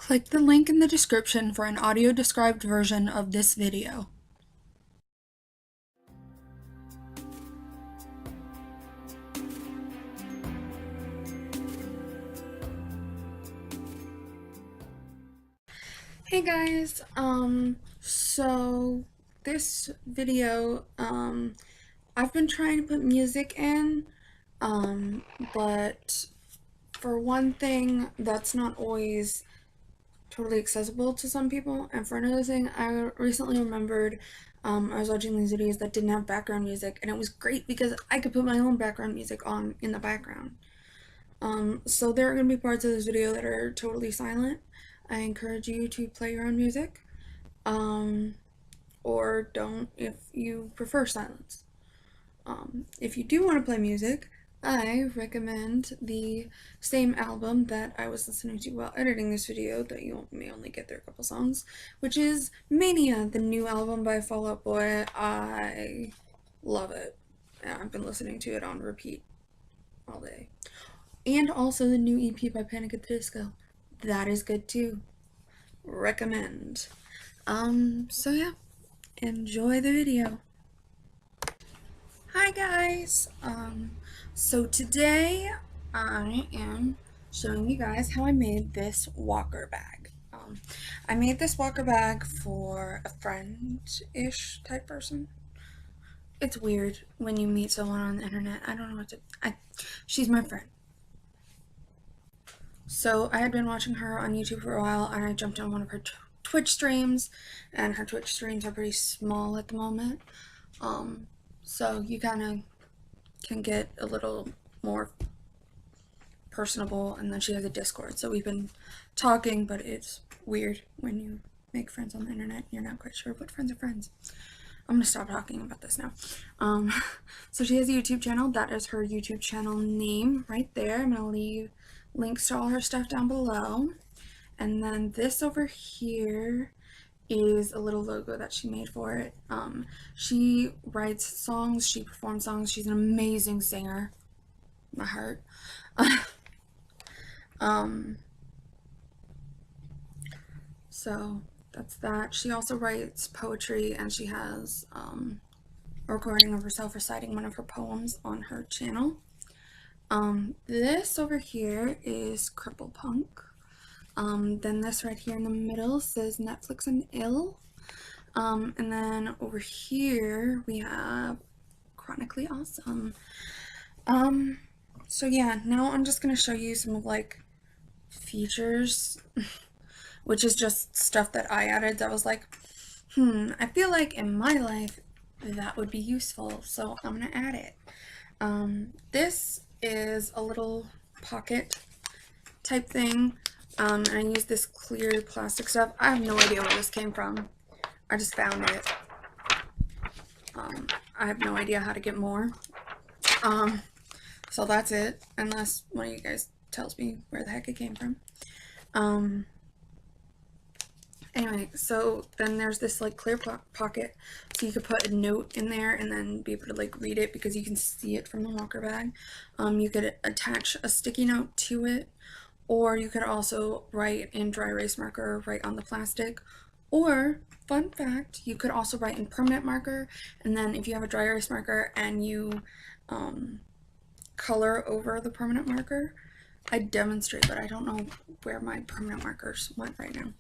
Click the link in the description for an audio described version of this video. Hey guys, so this video, I've been trying to put music in, but for one thing, that's not always totally accessible to some people, and for another thing, I recently remembered, I was watching these videos that didn't have background music, and it was great because I could put my own background music on in the background. So there are going to be parts of this video that are totally silent. I encourage you to play your own music, or don't if you prefer silence. If you do want to play music, I recommend the same album that I was listening to while editing this video that you may only get there a couple songs, which is Mania, the new album by Fall Out Boy. I love it. I've been listening to it on repeat all day. And also the new EP by Panic at the Disco. That is good too. Recommend. So yeah, enjoy the video. Hi guys! So today I am showing you guys how I made this walker bag. I made this walker bag for a friend-ish type person. It's weird when you meet someone on the internet. I don't know what to... she's my friend. So I had been watching her on YouTube for a while, and I jumped on one of her Twitch streams, and her Twitch streams are pretty small at the moment. So you kind of can get a little more personable, and then she has a Discord, so we've been talking, but it's weird when you make friends on the internet and you're not quite sure what friends are friends. I'm gonna stop talking about this now. So she has a YouTube channel. That is her YouTube channel name right there. I'm gonna leave links to all her stuff down below. And then this over here is a little logo that she made for it. She writes songs, she performs songs, she's an amazing singer. My heart. So that's that. She also writes poetry, and she has a recording of herself reciting one of her poems on her channel. This over here is Cripple Punk. Then this right here in the middle says Netflix and Ill. And then over here we have Chronically Awesome. So yeah, now I'm just gonna show you some of like features, which is just stuff that I added that was like, I feel like in my life that would be useful, so I'm gonna add it. This is a little pocket type thing. And I use this clear plastic stuff. I have no idea where this came from. I just found it. I have no idea how to get more. So that's it, unless one of you guys tells me where the heck it came from. Anyway, so then there's this like clear pocket, so you could put a note in there and then be able to like read it because you can see it from the walker bag. You could attach a sticky note to it, or you could also write in dry erase marker right on the plastic, or fun fact, you could also write in permanent marker, and then if you have a dry erase marker and you color over the permanent marker, I demonstrate, but I don't know where my permanent markers went right now.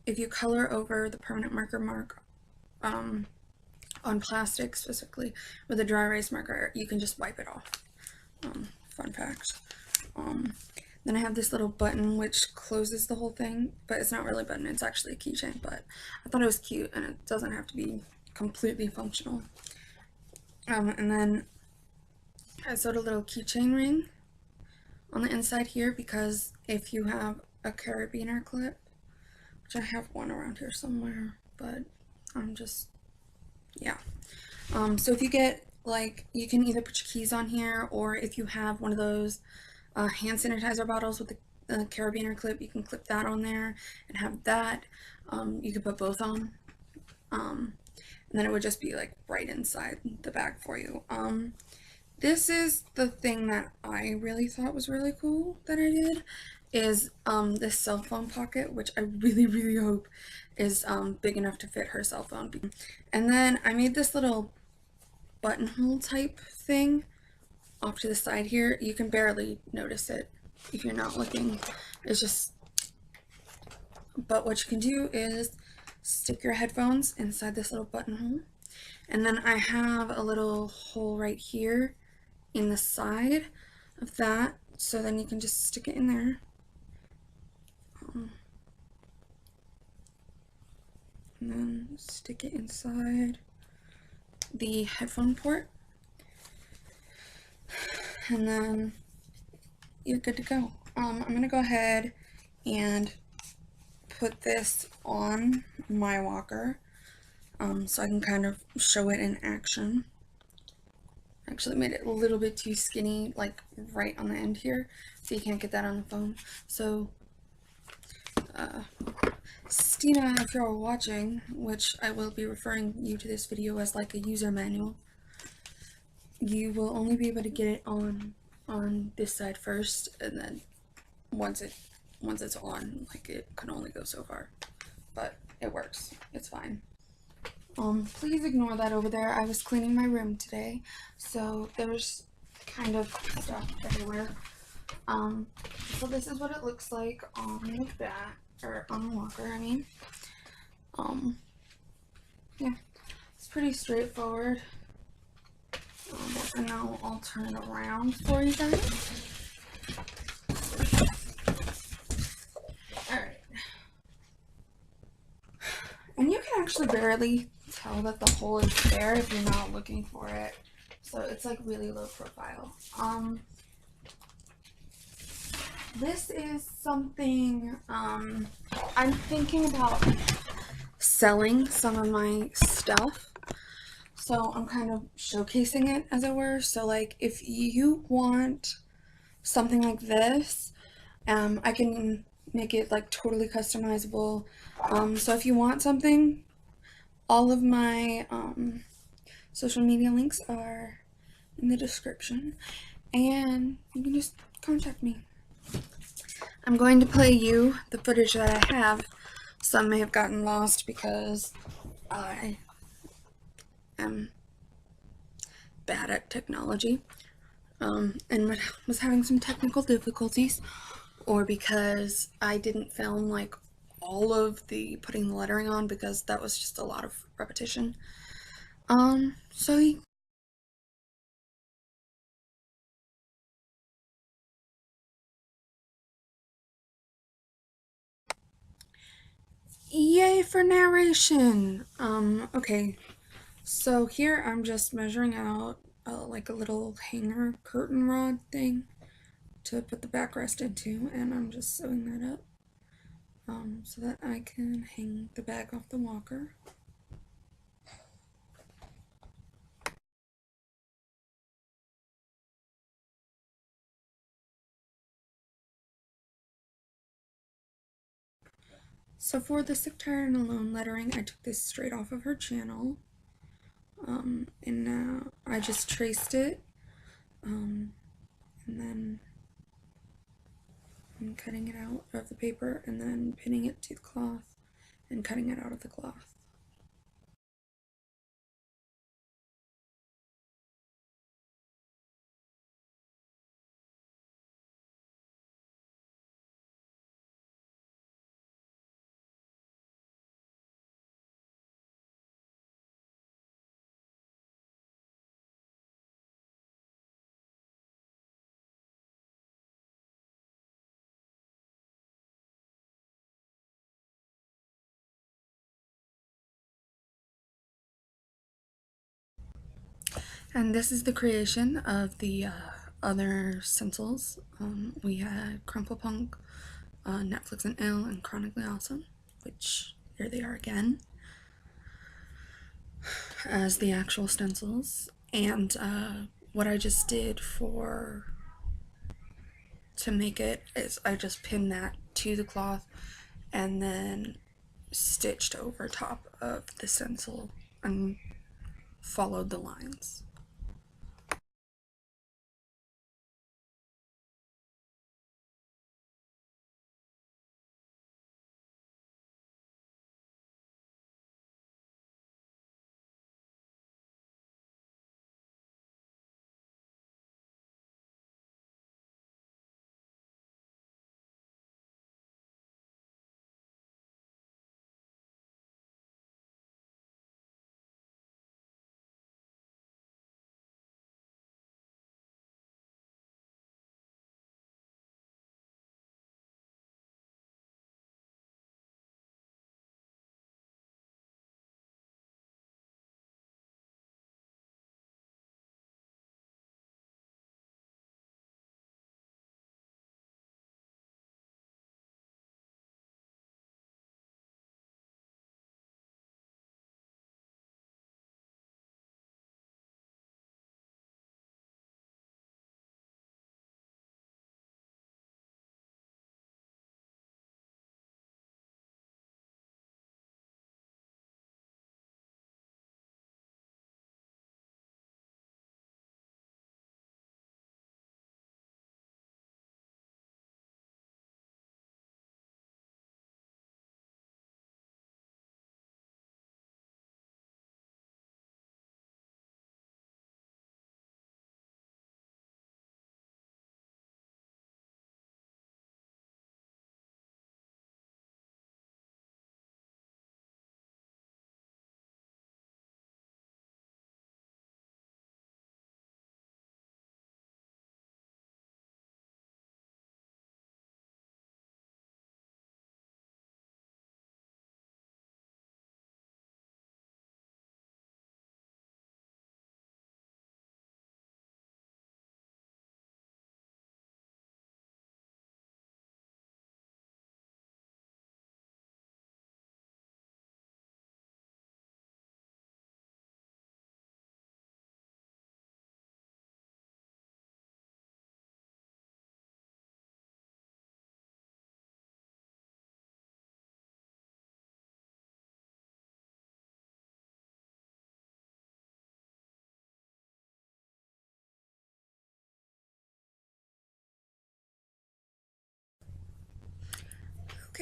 If you color over the permanent marker on plastic specifically with a dry erase marker, you can just wipe it off. Fun fact. Then I have this little button which closes the whole thing, but it's not really a button, it's actually a keychain, but I thought it was cute and it doesn't have to be completely functional. And then I sewed a little keychain ring on the inside here because if you have a carabiner clip, which I have one around here somewhere, but I'm just, yeah. So if you get, like, you can either put your keys on here, or if you have one of those hand sanitizer bottles with the carabiner clip, you can clip that on there and have that. You could put both on, and then it would just be like right inside the bag for you. This is the thing that I really thought was really cool that I did. is this cell phone pocket, which I really, really hope is big enough to fit her cell phone. And then I made this little buttonhole type thing off to the side here. You can barely notice it if you're not looking. It's just, but what you can do is stick your headphones inside this little buttonhole. And then I have a little hole right here in the side of that, so then you can just stick it in there. And then stick it inside the headphone port, and then you're good to go. I'm gonna go ahead and put this on my walker so I can kind of show it in action. Actually made it a little bit too skinny, like right on the end here, so you can't get that on the phone. So Styna, if you're watching, which I will be referring you to this video as like a user manual, you will only be able to get it on this side first, and then once it's on, like, it can only go so far, but it works. It's fine. Please ignore that over there. I was cleaning my room today, so there's kind of stuff everywhere. So this is what it looks like on the back, or on the walker, I mean. Yeah, it's pretty straightforward. And now I'll turn it around for you guys. Alright. And you can actually barely tell that the hole is there if you're not looking for it. So it's like really low profile. This is something I'm thinking about selling some of my stuff. So I'm kind of showcasing it, as it were. So like if you want something like this, I can make it like totally customizable. So if you want something, all of my social media links are in the description, and you can just contact me. I'm going to play you the footage that I have. Some may have gotten lost because I am bad at technology, and was having some technical difficulties, or because I didn't film like all of the putting the lettering on, because that was just a lot of repetition. So yay for narration. Okay, so here I'm just measuring out like a little hanger curtain rod thing to put the backrest into, and I'm just sewing that up so that I can hang the bag off the walker. So for the Sick, Tired, and Alone lettering, I took this straight off of her channel, and now I just traced it, and then I'm cutting it out of the paper, and then pinning it to the cloth, and cutting it out of the cloth. And this is the creation of the other stencils. We had Crumple Punk, Netflix and Ill, and Chronically Awesome, which here they are again as the actual stencils. And what I just did to make it is I just pinned that to the cloth and then stitched over top of the stencil and followed the lines.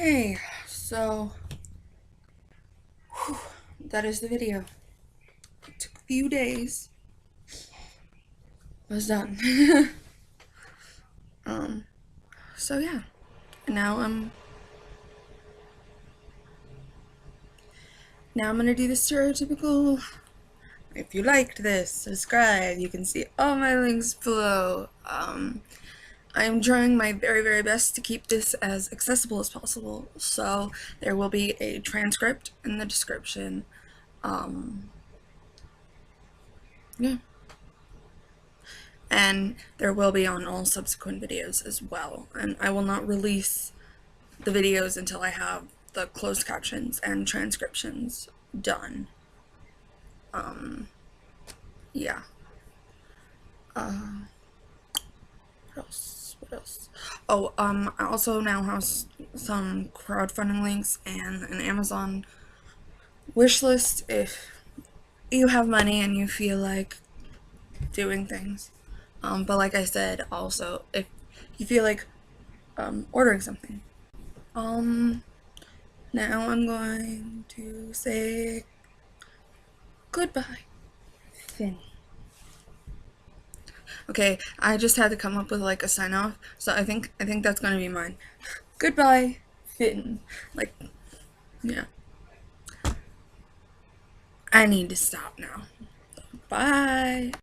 Okay, so that is the video. It took a few days. It was done. So yeah. Now I'm gonna do the stereotypical. If you liked this, subscribe. You can see all my links below. I'm trying my very, very best to keep this as accessible as possible, so there will be a transcript in the description. Yeah. And there will be on all subsequent videos as well. And I will not release the videos until I have the closed captions and transcriptions done. Yeah. What else? What else? Oh, I also now have some crowdfunding links and an Amazon wish list if you have money and you feel like doing things. But like I said, also, if you feel like ordering something. Now I'm going to say goodbye, Finn. Okay, I just had to come up with like a sign off, so I think that's gonna be mine. Goodbye, Finn. Like, yeah. I need to stop now. Bye.